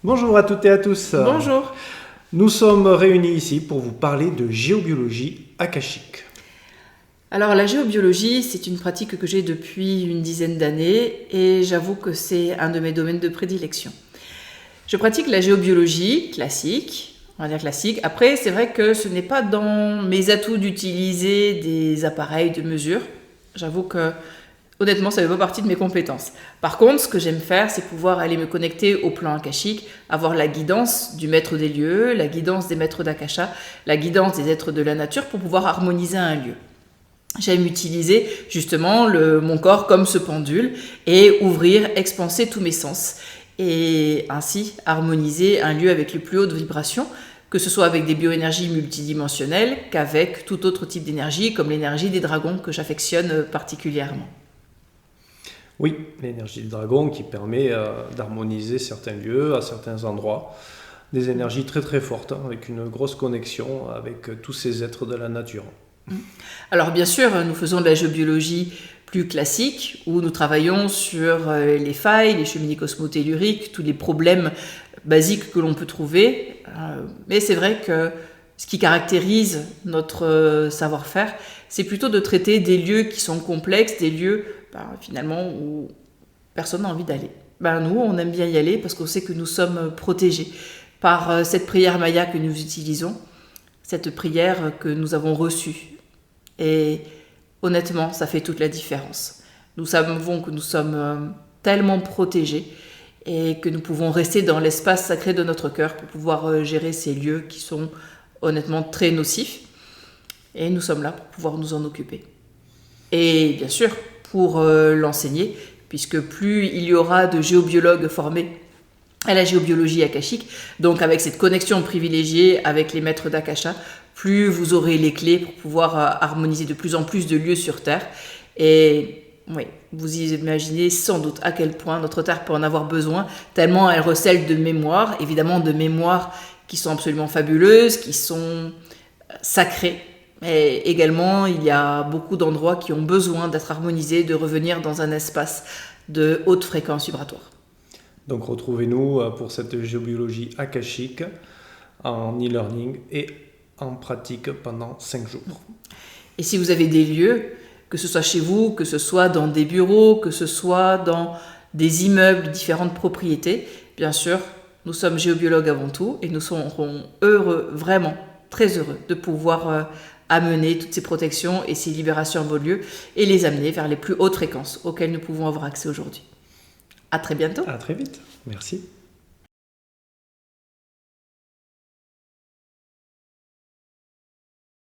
Bonjour à toutes et à tous. Bonjour. Nous sommes réunis ici pour vous parler de géobiologie akashique. Alors la géobiologie, c'est une pratique que j'ai depuis une dizaine d'années et j'avoue que c'est un de mes domaines de prédilection. Je pratique la géobiologie classique, on va dire classique. Après, c'est vrai que ce n'est pas dans mes atouts d'utiliser des appareils de mesure. J'avoue que honnêtement, ça ne fait pas partie de mes compétences. Par contre, ce que j'aime faire, c'est pouvoir aller me connecter au plan akashique, avoir la guidance du maître des lieux, la guidance des maîtres d'Akasha, la guidance des êtres de la nature pour pouvoir harmoniser un lieu. J'aime utiliser justement mon corps comme ce pendule et ouvrir, expanser tous mes sens et ainsi harmoniser un lieu avec les plus hautes vibrations, que ce soit avec des bioénergies multidimensionnelles qu'avec tout autre type d'énergie comme l'énergie des dragons que j'affectionne particulièrement. Oui, l'énergie du dragon qui permet d'harmoniser certains lieux à certains endroits. Des énergies très très fortes, avec une grosse connexion avec tous ces êtres de la nature. Alors bien sûr, nous faisons de la géobiologie plus classique, où nous travaillons sur les failles, les cheminées cosmotelluriques, tous les problèmes basiques que l'on peut trouver. Mais c'est vrai que ce qui caractérise notre savoir-faire, c'est plutôt de traiter des lieux qui sont complexes, des lieux finalement où personne n'a envie d'aller. Nous, on aime bien y aller parce qu'on sait que nous sommes protégés par cette prière Maya que nous utilisons, cette prière que nous avons reçue. Et honnêtement, ça fait toute la différence. Nous savons que nous sommes tellement protégés et que nous pouvons rester dans l'espace sacré de notre cœur pour pouvoir gérer ces lieux qui sont honnêtement très nocifs. Et nous sommes là pour pouvoir nous en occuper. Et bien sûr, pour l'enseigner, puisque plus il y aura de géobiologues formés à la géobiologie akashique, donc avec cette connexion privilégiée avec les maîtres d'Akasha, plus vous aurez les clés pour pouvoir harmoniser de plus en plus de lieux sur Terre. Et oui, vous imaginez sans doute à quel point notre Terre peut en avoir besoin, tellement elle recèle de mémoires, évidemment de mémoires qui sont absolument fabuleuses, qui sont sacrées. Et également, il y a beaucoup d'endroits qui ont besoin d'être harmonisés, de revenir dans un espace de haute fréquence vibratoire. Donc retrouvez-nous pour cette géobiologie akashique en e-learning et en pratique pendant 5 jours. Et si vous avez des lieux, que ce soit chez vous, que ce soit dans des bureaux, que ce soit dans des immeubles, différentes propriétés, bien sûr, nous sommes géobiologues avant tout et nous serons heureux, vraiment très heureux de pouvoir amener toutes ces protections et ces libérations à vos lieux et les amener vers les plus hautes fréquences auxquelles nous pouvons avoir accès aujourd'hui. À très bientôt. À très vite. Merci.